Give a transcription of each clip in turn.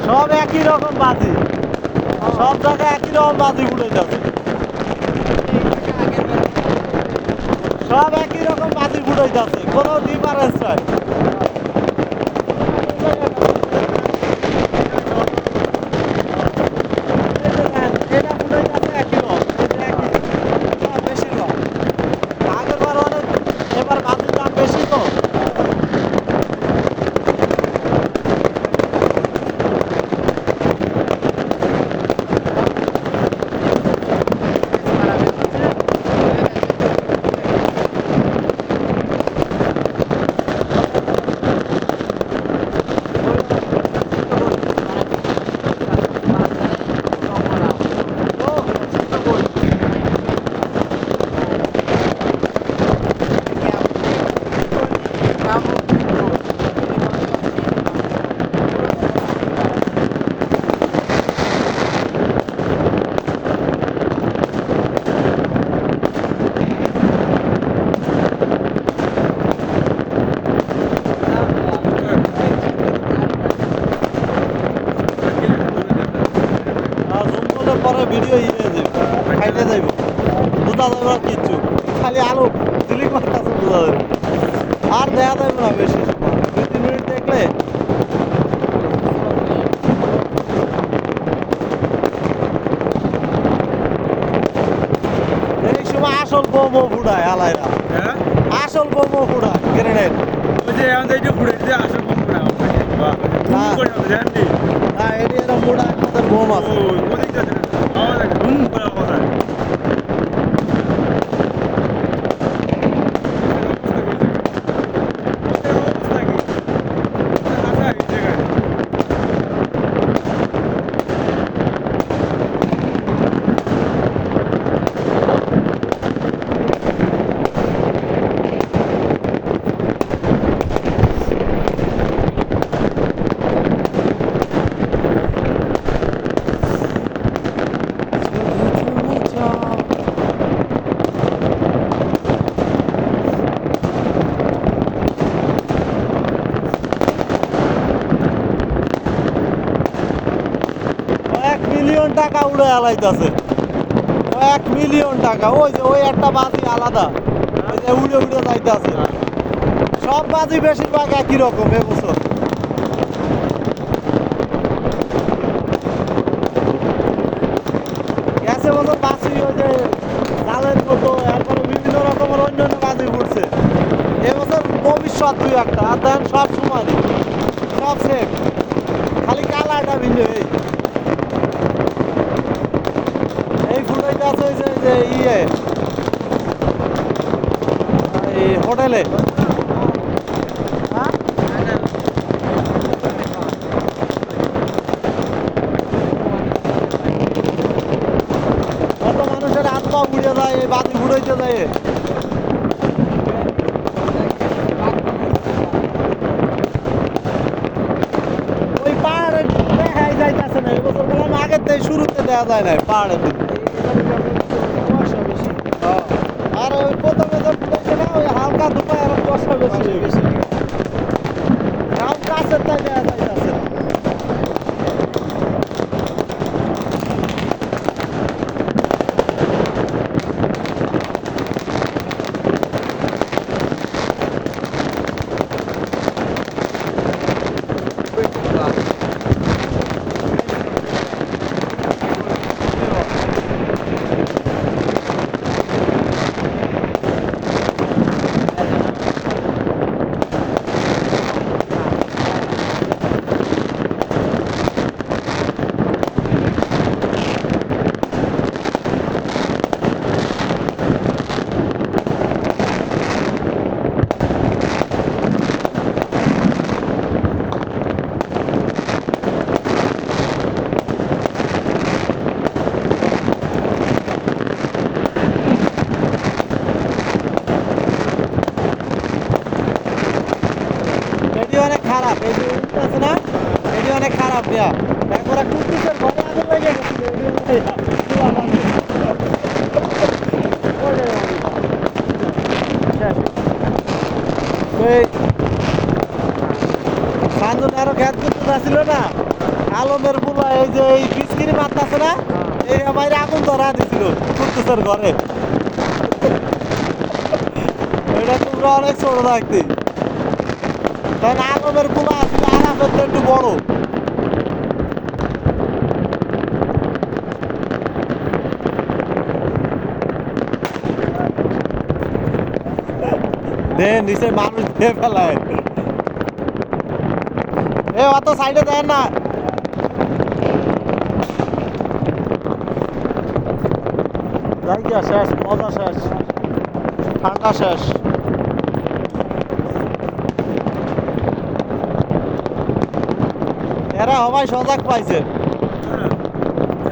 সব একই রকম বাজি, সব জায়গায় একই রকম বাজি উড়ে যাচ্ছে, সব একই রকম বাজি উড়ে যাচ্ছে, কোনো ডিফারেন্স নাই। এটা উড়ে যাচ্ছে একই রকম, একই বেশিরভাগ আগের বার অনেক, এবার বাজির দাম বেশি তো। পরে ভিডিও খাইতে যাইব, বোঝা যাবে না কিচ্ছু, খালি আলু ডিলিট করতেছে বোঝা যাবে, আর দেখা যাবে না বেশি সময়, 2-3 মিনিট দেখলে। এই সময় আসল বোমো ফুটায় আলাইরা, আসল বোমো ফুটায় গ্রেনেড। হ্যাঁ এটি এরকম ফুটায়, আমাদের বোম আছে। টাকা উড়ে আলাইতেছে, 1 মিলিয়ন টাকা। ওই যে ওই একটা বাজি আলাদা, ওই যে উড়ে উড়ে যাইতেছে। সব বাজি বেশিরভাগ একই রকম এবছর। গেছে বছর বাজি ওই যে জালের মতো, এরপরে বিভিন্ন রকমের অন্যান্য বাজি উঠছে। এবছর ভবিষ্যৎ 2-1টা, আর দেন সব সমানই, সব সেম, খালি কালারটা ভিন্ন। এই ফুটাইতে আছে যে এই হোটেলে, কত মানুষের হাত পা উড়ে যায় এই বাতি ফুটাইতে যায়। ওই পাহাড়ে দেখাই যাইতেছে না এবছর, বললাম আগের থেকে শুরুতে দেখা যায় না পাহাড়ের দিকে। আর ওই প্রথমে তো ফুটাইছে না, ওই হালকা ধুপায় আর কুয়াশা বেশি, এখন কাছের তাই দেখা যাইতেছে না। সান্দন আরো খ্যাত করতে ছিল না আলমের পুলা এই যে এই পিচকিরি মারতেছে না এই বাইরে আগুন ধরা দিছিল কুদ্দুসের ঘরে এটা তোমরা অনেক ছোট থাকতি কারণ আলমের পুলা আসলে আরাফের তো একটু বড় দেন নিচে মানুষ দিয়ে ফেলায় এ অত সাইডে দেন না যাই গিয়া শেষ মজা শেষ ঠান্ডা শেষ এরা সবাই সজাগ পাইছে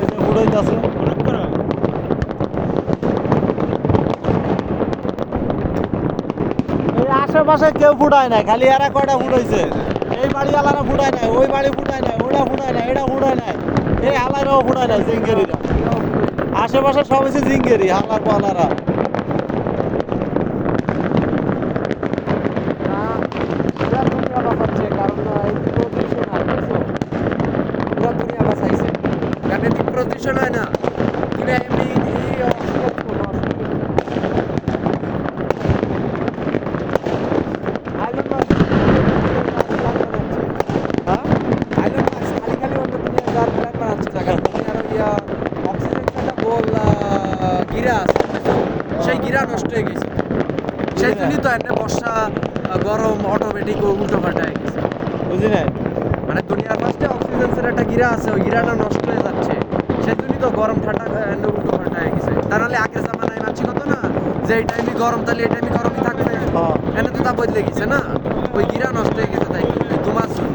এই যে উড়াইতেছে এই আশেপাশে কেউ ফুটায় নাই খালি এরা কয়টা ফুটাইছে এই বাড়ি আলারা ফুটায় নাই ওই বাড়ি ফুটায় নাই ওটা ফুটায় নাই এটা ফুটায় নাই এই হালাইরাও ফুটায় নাই জিঙ্গেরিরা আশেপাশে সব হচ্ছে জিঙ্গেরি হালার পালারা প্রদূষণ হয় না এমনি সেই গিরা নষ্ট হয়ে গেছে সেই জন্যই তো একটা বর্ষা গরম অটোমেটিক উল্টো পাল্টা হয়ে গেছে বুঝি নাই মানে দুনিয়ার ফার্স্টে অক্সিজেন্সের একটা গিরা আছে ওই গিরাটা নষ্ট হয়ে যাচ্ছে সেই জন্যই তো গরম ঠান্ডা উল্টো পাল্টা হয়ে গেছে তা নাহলে আগের জামানায় মানছি কত না যে এই টাইমে গরম তাহলে এই টাইমে গরমই থাকবে এনে তো তা বদলে গেছে না ওই গিরা নষ্ট হয়ে গেছে তাই ওই দুমাস জন্য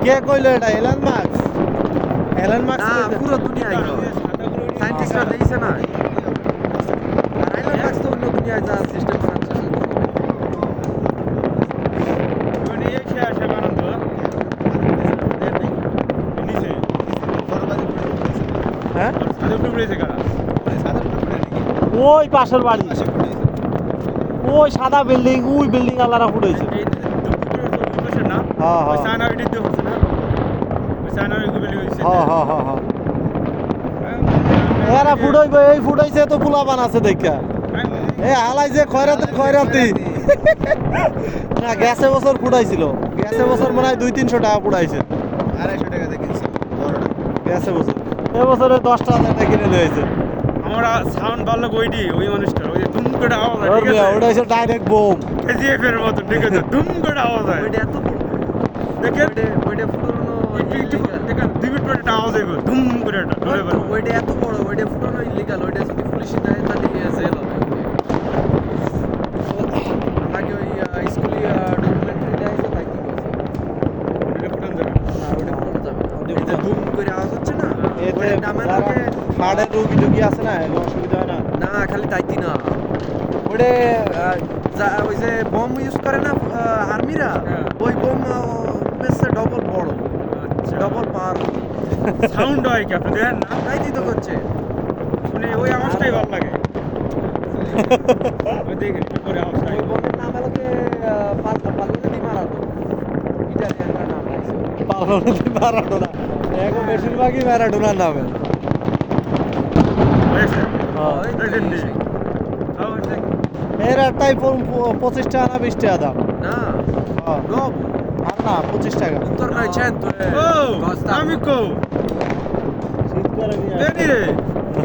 কে কইলো এটা এলন মার্কস না পুরো দুনিয়ায় সায়েন্টিস্টরা দিয়েছে না আর এলন মাস্ক তো অন্য দুনিয়ায় যা সিস্টেম সাকসেস হ্যাঁ ওই পাশের বাড়ি ওই সাদা বিল্ডিং ওই বিল্ডিং আলারা ফুটাইছে হ্যাঁ এরা ফুটাইবে এই ফুটাইছে তো পোলা বানাচ্ছে দেখা এ হালাই যে খয়রাতি না গ্যাসে বছর ফুটাইছিল গ্যাসে বছর মনে হয় 200-300 টাকা ফুটাইছে 250 টাকাতে কিনছি গ্যাসে বছর এবছরে 10,000 টাকা কিনে দিয়েছে আমরা সাউন্ড ভালো বইডি ওই মানুষটার ওই যে দুম করে আওয়াজ হয় ঠিক আছে ওটা হচ্ছে ডাইরেক্ট বোম কেজিএফ এর মতো ঠিক আছে দুম করে আওয়াজ হয় ওইটা এত দেখেন ওইটা পুরনো একটু দেখেন 2 মিনিট পরে একটা আওয়াজ হবে দুম করে একটা ধরে বের ওইটা এত বড় ওইটা পুরনো ইলিগাল ওইটা যদি পুলিশে দেয় তাহলে জেল হবে আমাকে ওই স্কুলে ডকুমেন্টারি দেয় তো তাই কি বলছে ওটা ফুটান যাবে ওইটা পুরনো যাবে এটা দুম করে আওয়াজ হচ্ছে না এতে ওইটা নামে যারা আগে হাড়ের রোগী আছে না এগুলো অসুবিধা হয় না না খালি তাইতি না ওইটা ওই যে বম ইউজ করে না আর্মিরা ওই বম বেশি ডবল বড় ডবল পাওয়ার সাউন্ড হয় কি আপনি দেখেন না তাইতি তো করছে মানে ওই আওয়াজটাই ভালো লাগে ওই দেখেন কি করে আওয়াজ হয় ওই বমের নাম হলো যে পাল্লা দি মারাতো ইটালিয়ানরা নাম আছে পালনদি ম্যারাডোনা এখন বেশিরভাগই ম্যারাডোনার নামে হয়েছে ওই দেখেন নি সেই। এর একটাই 25 টাকা না 20 টাকা দাম না হ্যাঁ। ডব আর না 25 টাকা উত্তর নয় cento ও আমি কো শীত করে নিয়ে আসে। দেনি রে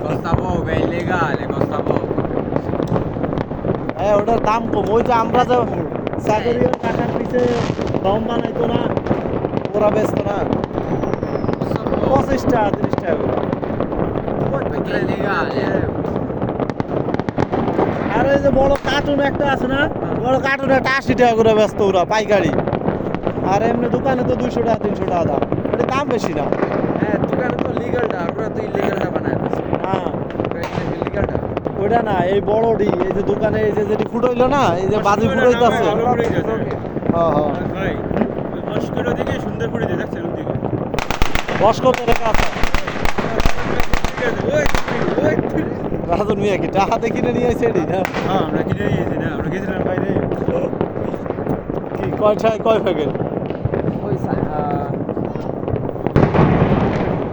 costa poco è illegale costa poco হ্যাঁ ওটার দাম কম ওই যে আমরা যে চাকরির টাকার পিছে দম বানাইতো না ওরা বেচতো না 25 টাকা 30 টাকা করে। perché è illegale আর এই যে বড় কার্টুন একটা আছে না বড় কার্টুন একটা 80 টাকা করে বেচতো ওরা পাইকারি আর এমনি দোকানে তো 200 টাকা 300 টাকা দাম এটা দাম বেশি না হ্যাঁ দোকানে তো লিগ্যালটা ওরা তো ইলিগ্যালটা বানায় দিচ্ছে হ্যাঁ ইলিগ্যালটা ওইটা না এই বড়ডি এই যে দোকানে এই যে যেটি ফুটাইলো না এই যে বাজি ফুটাইতেছে ভালো করে গেছে হ্যাঁ হ্যাঁ ভাই ওই লস্কর ওদিকে সুন্দর করে দিয়ে দেখছেন ওদিকে বসকতে রেখে আছে ওই ওই রাজন মিয়া কি টাকা কিনে নিয়ে এসে এডি না হ্যাঁ আমরা কিনে নিয়েছি না আমরা গেছিলাম বাইরে কি কয় প্যাকেট ওই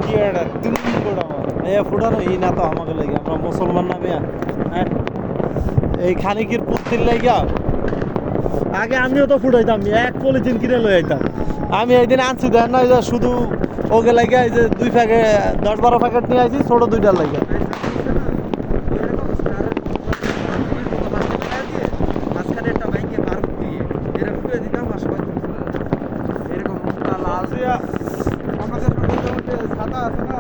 কি একটা তুমি করে আমার এ ফুটানো ই না তো আমাকে লাগে আমরা মুসলমান না মিয়া হ্যাঁ এই খানিকির পুত্তির লাগিয়া আগে আমিও তো ফুটাইতাম এক পলিথিন কিনে লই আইতাম আমি একদিন আনছি দেন না এই যে শুধু ওকে লাগিয়া এই যে 2 প্যাকেট 10-12 প্যাকেট নিয়ে আইছি ছোট দুইটার লাগিয়া মাঝখানে একটা বাইকে বার দিয়ে এরা ফুয়ে দিতাম আর সবাই তুলছিল। এরকম লাল আমাদের সাথে সাদা আছে না